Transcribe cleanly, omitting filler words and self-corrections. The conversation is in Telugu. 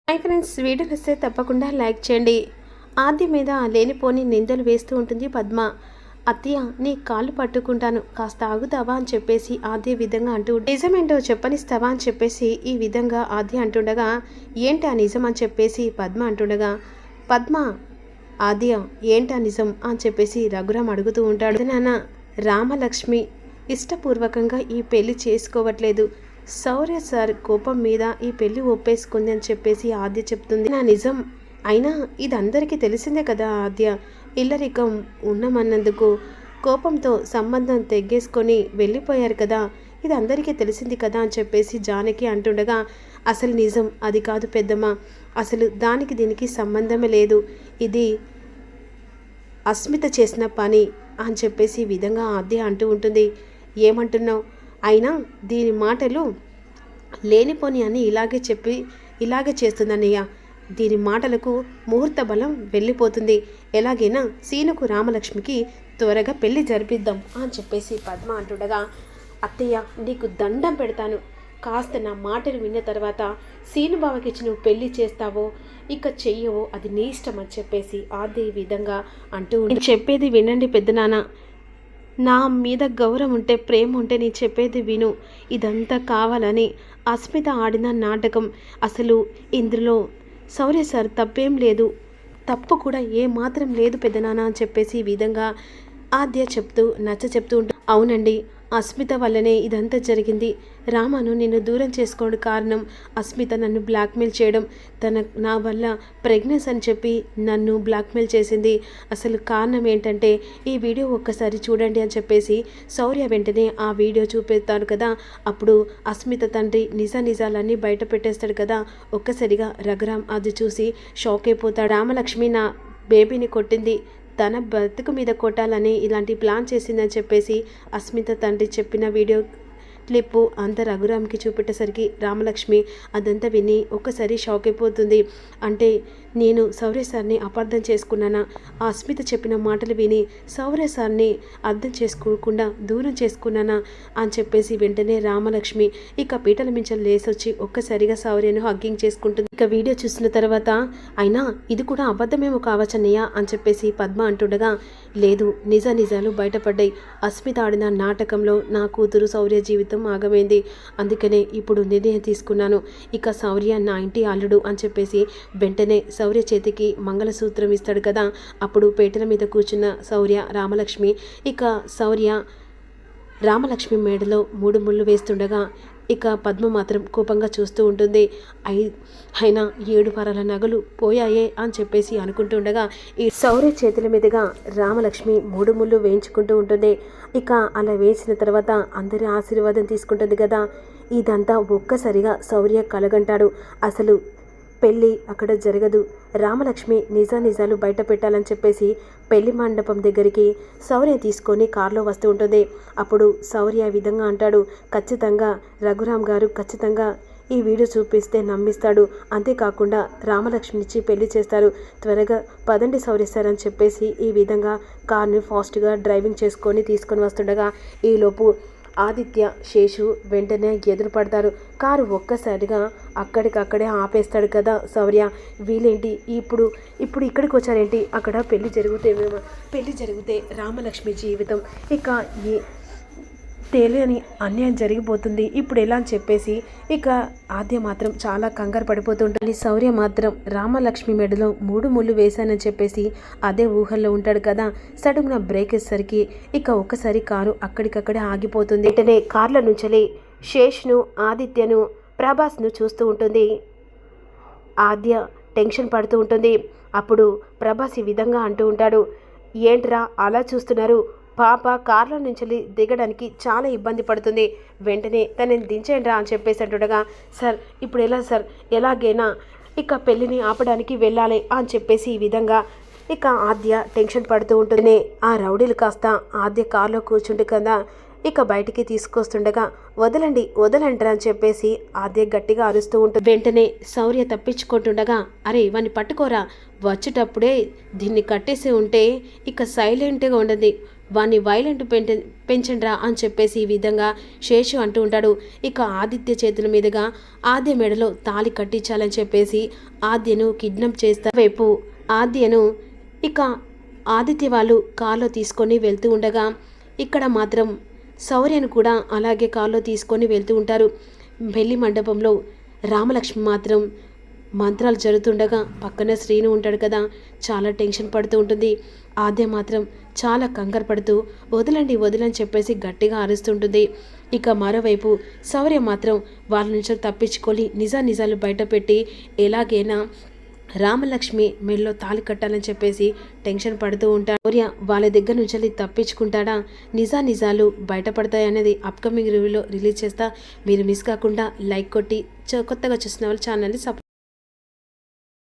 హాయ్ ఫ్రెండ్స్, వీడియో వస్తే తప్పకుండా లైక్ చేయండి. ఆద్య మీద లేనిపోని నిందలు వేస్తూ ఉంటుంది పద్మ. అత్తయ్య, నీ కాళ్ళు పట్టుకుంటాను, కాస్త ఆగుతావా అని చెప్పేసి ఆద్య విధంగా అంటూ, నిజమేంటో చెప్పనిస్తావా అని చెప్పేసి ఈ విధంగా ఆద్య అంటుండగా, ఏంటి ఆ నిజం అని చెప్పేసి పద్మ అంటుండగా, పద్మ ఆద్య ఏంటా నిజం అని చెప్పేసి రఘురామ్ అడుగుతూ ఉంటాడు. నాన్న, రామలక్ష్మి ఇష్టపూర్వకంగా ఈ పెళ్లి చేసుకోవట్లేదు, శౌర్య సార్ కోపం మీద ఈ పెళ్లి ఒప్పేసుకుంది అని చెప్పేసి ఆద్య చెప్తుంది. నా నిజం అయినా ఇది అందరికీ తెలిసిందే కదా ఆద్య. ఇల్లరికం ఉన్నామన్నందుకు కోపంతో సంబంధం తెగ్గేసుకొని వెళ్ళిపోయారు కదా, ఇది అందరికీ తెలిసింది కదా అని చెప్పేసి జానకి అంటుండగా, అసలు నిజం అది కాదు పెద్దమ్మ, అసలు దానికి దీనికి సంబంధమే లేదు, ఇది అస్మిత చేసిన పని అని చెప్పేసి ఈ విధంగా ఆద్య అంటూ ఉంటుంది. ఏమంటున్నావు? అయినా దీని మాటలు లేనిపోని అని ఇలాగే చేస్తుందన్నయ్య. దీని మాటలకు ముహూర్త బలం వెళ్ళిపోతుంది. ఎలాగైనా సీనుకు రామలక్ష్మికి త్వరగా పెళ్లి జరిపిద్దాం అని చెప్పేసి పద్మ అంటుండగా, అత్తయ్య నీకు దండం పెడతాను, కాస్త నా మాటలు విన్న తర్వాత సీనుబావకి ఇచ్చి నువ్వు పెళ్లి చేస్తావో ఇక చెయ్యవో అది నీ ఇష్టం అని చెప్పేసి ఆద్య ఈ విధంగా అంటూ, చెప్పేది వినండి పెద్దనాన్న, నా మీద గౌరవం ఉంటే ప్రేమ ఉంటే నేను చెప్పేది విను. ఇదంతా కావాలని అస్మిత ఆడిన నాటకం. అసలు ఇందులో శౌర్య సార్ తప్పేం లేదు, తప్పు కూడా ఏమాత్రం లేదు పెద్దనాన్న అని చెప్పేసి ఈ విధంగా ఆద్య చెప్తూ ఉంటుంది. అవునండి, అస్మిత వల్లనే ఇదంతా జరిగింది. రామను నిన్ను దూరం చేసుకోవడం కారణం అస్మిత నన్ను బ్లాక్మెయిల్ చేయడం, నా వల్ల ప్రెగ్నెన్స్ అని చెప్పి నన్ను బ్లాక్మెయిల్ చేసింది. అసలు కారణం ఏంటంటే ఈ వీడియో ఒక్కసారి చూడండి అని చెప్పేసి శౌర్య వెంటనే ఆ వీడియో చూపెడతాడు కదా, అప్పుడు అస్మిత తండ్రి నిజాలన్నీ బయట పెట్టేస్తాడు కదా. ఒక్కసారిగా రఘురామ్ అది చూసి షాక్ అయిపోతాడు. రామలక్ష్మి నా బేబీని కొట్టింది, తన బతుకు మీద కొట్టాలని ఇలాంటి ప్లాన్ చేసిందని చెప్పేసి అస్మిత తండ్రి చెప్పిన వీడియో క్లిప్పు అంత రఘురామ్కి చూపెట్టేసరికి రామలక్ష్మి అదంతా విని ఒక్కసారి షాక్ అయిపోతుంది. అంటే నేను శౌర్య సార్ని అపార్థం చేసుకున్నానా? ఆ అస్మిత చెప్పిన మాటలు విని శౌర్య సార్ని అర్థం చేసుకోకుండా దూరం చేసుకున్నానా అని చెప్పేసి వెంటనే రామలక్ష్మి ఇక పీటల మించలు లేసొచ్చి ఒక్కసారిగా శౌర్యను హగ్గింగ్ చేసుకుంటుంది. ఇక వీడియో చూసిన తర్వాత, అయినా ఇది కూడా అబద్ధమేమో కావచ్చన్నయ్య అని చెప్పేసి పద్మ అంటుండగా, లేదు, నిజాలు బయటపడ్డాయి. అస్మిత ఆడిన నాటకంలో నా కూతురు శౌర్య జీవితం ఆగమైంది. అందుకనే ఇప్పుడు నిర్ణయం తీసుకున్నాను, ఇక శౌర్య నా ఇంటి అల్లుడు అని చెప్పేసి వెంటనే శౌర్య చేతికి మంగళసూత్రం ఇస్తాడు కదా. అప్పుడు పేటల మీద కూర్చున్న శౌర్య రామలక్ష్మి ఇక శౌర్య రామలక్ష్మి మేడలో 3 ముళ్ళు వేస్తుండగా ఇక పద్మ మాత్రం కోపంగా చూస్తూ ఉంటుంది. అయినా 7 వారాల నగలు పోయాయే అని చెప్పేసి అనుకుంటుండగా ఈ శౌర్య చేతుల మీదుగా రామలక్ష్మి 3 ముళ్ళు వేయించుకుంటూ ఉంటుంది. ఇక అలా వేసిన తర్వాత అందరి ఆశీర్వాదం తీసుకుంటుంది కదా. ఇదంతా ఒక్కసారిగా శౌర్య కలగంటాడు. అసలు పెళ్ళి అక్కడ జరగదు, రామలక్ష్మి నిజాలు బయట పెట్టాలని చెప్పేసి పెళ్లి మండపం దగ్గరికి శౌర్య తీసుకొని కారులో వస్తూ ఉంటుంది. అప్పుడు శౌర్య ఈ విధంగా అంటాడు, ఖచ్చితంగా రఘురామ్ గారు ఖచ్చితంగా ఈ వీడియో చూపిస్తే నమ్మిస్తాడు, అంతేకాకుండా రామలక్ష్మినిచ్చి పెళ్లి చేస్తారు, త్వరగా పదండి శౌర్య సార్ అని చెప్పేసి ఈ విధంగా కార్ని ఫాస్ట్గా డ్రైవింగ్ చేసుకొని తీసుకొని వస్తుండగా ఈలోపు ఆదిత్య శేషు వెంటనే ఎదురు పడతారు. కారు ఒక్కసారిగా అక్కడికక్కడే ఆపేస్తాడు కదా శౌర్య. వీళ్ళేంటి ఇప్పుడు ఇక్కడికి వచ్చారేంటి? అక్కడ పెళ్లి జరిగితే రామలక్ష్మి జీవితం ఇక తెలియని అన్యాయం జరిగిపోతుంది, ఇప్పుడు ఎలా అని చెప్పేసి ఇక ఆద్య మాత్రం చాలా కంగారు పడిపోతుంటుంది. శౌర్య మాత్రం రామలక్ష్మి మెడలో 3 ముళ్ళు వేశానని చెప్పేసి అదే ఊహల్లో ఉంటాడు కదా. సడన్గా బ్రేక్ వేసేసరికి ఇక ఒక్కసారి కారు అక్కడికక్కడే ఆగిపోతుంది. వెంటనే కార్ల నుంచి శేష్ను, ఆదిత్యను, ప్రభాస్ను చూస్తూ ఉంటుంది. ఆద్య టెన్షన్ పడుతూ ఉంటుంది. అప్పుడు ప్రభాస్ ఈ విధంగా అంటూ ఉంటాడు, ఏంట్రా అలా చూస్తున్నారు? పాప కార్లో నుంచి దిగడానికి చాలా ఇబ్బంది పడుతుంది, వెంటనే తనని దించేయండి రా అని చెప్పేసి అంటుండగా, సార్ ఇప్పుడు ఎలా సార్, ఎలాగైనా ఇక పెళ్ళిని ఆపడానికి వెళ్ళాలి అని చెప్పేసి ఈ విధంగా ఇక ఆద్య టెన్షన్ పడుతూ ఉంటుంది. ఆ రౌడీలు కాస్త ఆద్య కార్లో కూర్చుంటే కదా ఇక బయటికి తీసుకొస్తుండగా, వదలండి అని చెప్పేసి ఆద్య గట్టిగా అరుస్తూ ఉంటుంది. వెంటనే శౌర్య తప్పించుకుంటుండగా, అరే ఇవన్నీ పట్టుకోరా, వచ్చేటప్పుడే దీన్ని కట్టేసి ఉంటే ఇక సైలెంట్గా ఉండదు, వాణ్ణి వైలెంట్ పెంచండ్రా అని చెప్పేసి ఈ విధంగా శేషు అంటూ ఉంటాడు. ఇక ఆదిత్య చేతుల మీదుగా ఆద్య మెడలో తాళి కట్టించాలని చెప్పేసి ఆద్యను కిడ్నాప్ చేస్తా వైపు ఆద్యను ఇక ఆదిత్య వాళ్ళు కారులో తీసుకొని వెళ్తూ ఉండగా ఇక్కడ మాత్రం శౌర్యను కూడా అలాగే కారులో తీసుకొని వెళ్తూ ఉంటారు. పెళ్లి మండపంలో రామలక్ష్మి మాత్రం మంత్రాలు జరుగుతుండగా పక్కన శ్రీను ఉంటాడు కదా, చాలా టెన్షన్ పడుతూ ఉంటుంది. ఆద్య మాత్రం చాలా కంగారు పడుతూ వదలండి వదలని చెప్పేసి గట్టిగా అరుస్తుంటుంది. ఇక మరోవైపు శౌర్య మాత్రం వాళ్ళ నుంచి తప్పించుకొని నిజాలు బయటపెట్టి ఎలాగైనా రామలక్ష్మి మెడలో తాళి కట్టాలని చెప్పేసి టెన్షన్ పడుతూ ఉంటాడు. శౌర్య వాళ్ళ దగ్గర నుంచి తప్పించుకుంటాడా, నిజాలు బయటపడతాయనేది అప్కమింగ్ రివ్యూలో రిలీజ్ చేస్తా. మీరు మిస్ కాకుండా లైక్ కొట్టి కొత్తగా చూసిన వాళ్ళు ఛానల్ని